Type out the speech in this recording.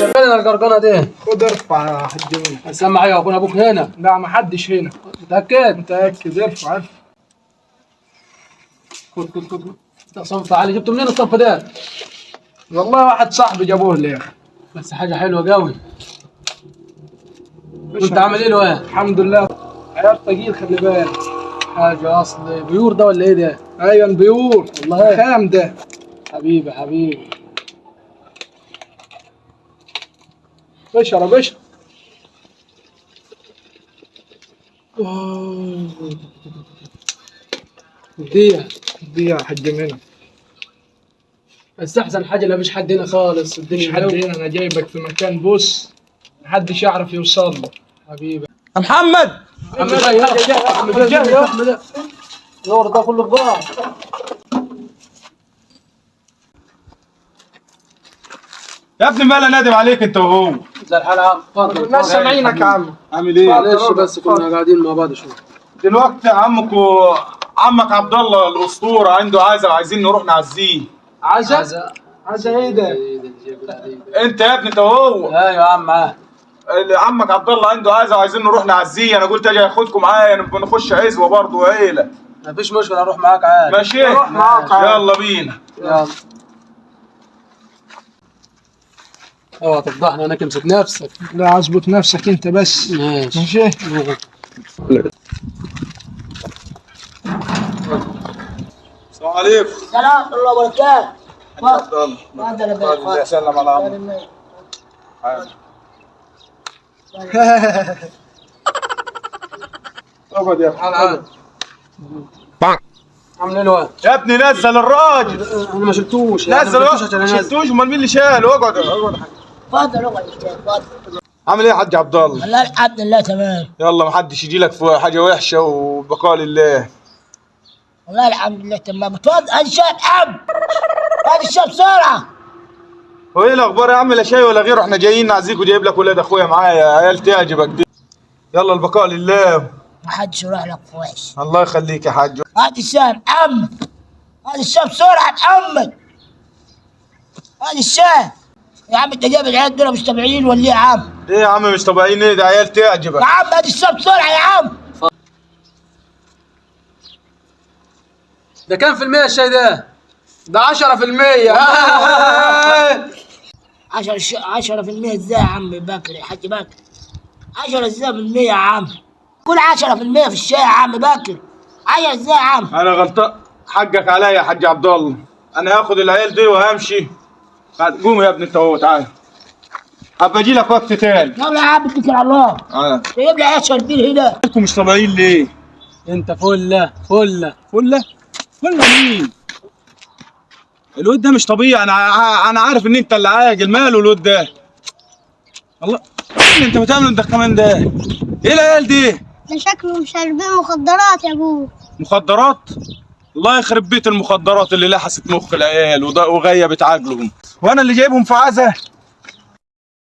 شغلنا القرقنه دي. خد ارفع يا حاج مين. هسمع ايه اكون ابوك هنا؟ لا محدش هنا. متاكد؟ متاكد. ارفع. خد ده صنف عالي. جبته منين الصنف ده؟ والله واحد صاحبي جابوه لي يا اخي. بس حاجه حلوه قوي. وانت عامل ايه الواد؟ الحمد لله. عيار تقيل خلي بالك. حاجه اصل بيور ده ولا ايه ده؟ ايوه بيور والله خام ده. حبيبي اشرب. دي يا حاج منى. بس احسن حاجه لا فيش حد هنا خالص. الدنيا مش حد هنا. انا جايبك في مكان بص محدش يعرف يوصل له. حبيبي محمد. دور ده كله بضاعة. يا ابني مالا نادم عليك انت وهو. زي الحال عم. اتفضل. الناس سامعينك يا عم. عامل ايه؟ معلش بس كنا قاعدين مع بعض شوية. دلوقتي عمك عبد الله الاسطوره عنده عزا وعايزين نروح نعزيه. عزا ايه ده؟ انت يا ابني انت وهو. ايوه يا عم معاه. عمك عبد الله عنده عزا وعايزين نروح نعزيه. انا قلت اجي اخدكم معايا نبقى نخش عزوه برضه وعيله. مفيش مشكلة اروح معاك عادي. ماشي؟ نروح معاك عادي. يلا بينا. يلا. اوعى تفضحني انا امسك نفسك. لا اظبط نفسك انت بس. ماشي. ماشي. السلام عليكم. السلام ورحمة الله وبركاته. عبد الله. تفضل يا بيه. الله يسلم على عمك. اقعد يا تعال عامل ايه الواد؟ يا ابني نزل الراجل. انا ما شلتوش. نزل ما شلتوش. امال مين اللي شاله؟ اقعد تفضل اقعد يا شيخ. تفضل. عامل ايه يا حاج عبد الله؟ والله الحمد لله تمام. يلا محدش يجي لك في حاجه وحشه وبقاء لله. والله الحمد لله تمام. تفضل. هذا الشاي عم. هذا الشاي بسرعة. هو ايه الاخبار يا عم؟ لا شاي ولا غيره. احنا جايين نعزيك وجايب لك ولاد اخويا معايا. عيال تعجبك دي. يلا البقاء لله. ما حدش يروح لك في وحش. الله يخليك يا حاج. هذا الشاي عم. هذا الشاي بسرعة محمد. هذا الشاي. يا عم انت جايب العيال دول مش طبيعيين ولا ايه يا عم؟ ايه يا عم مش طبيعيين؟ ايه ده عيال تعجبك. يا عم هذا الشاي بسرعة يا عم. ده كام في المية الشاي ده؟ ده 10%. 10% ازاي يا عم باكر يا حاج باكر؟ 10 ازاي بالمية يا عم؟ كل 10% في الشاي يا عم باكر. 10 ازاي يا عم؟ انا غلطان. حقك عليا يا حاج عبد الله. انا هاخد العيال دي وهمشي. قوم يا ابني انت وهو. تعال. هبقى اجي لك وقت تاني. يلا يا عم اتكل على الله. جايب لي 10 بير هنا. انتوا مش طبيعيين ليه؟ انت فله. فله مين؟ الواد ده مش طبيعي. انا عارف ان انت اللي عاجل. ماله الواد ده؟ الله انت بتعمل انت كمان ده؟ ايه العيال دي؟ ده شكلهم شاربين مخدرات يا ابوه. مخدرات؟ الله يخرب بيت المخدرات اللي لحست مخ العيال وغيبت عقلهم. وانا اللي جايبهم في عزا؟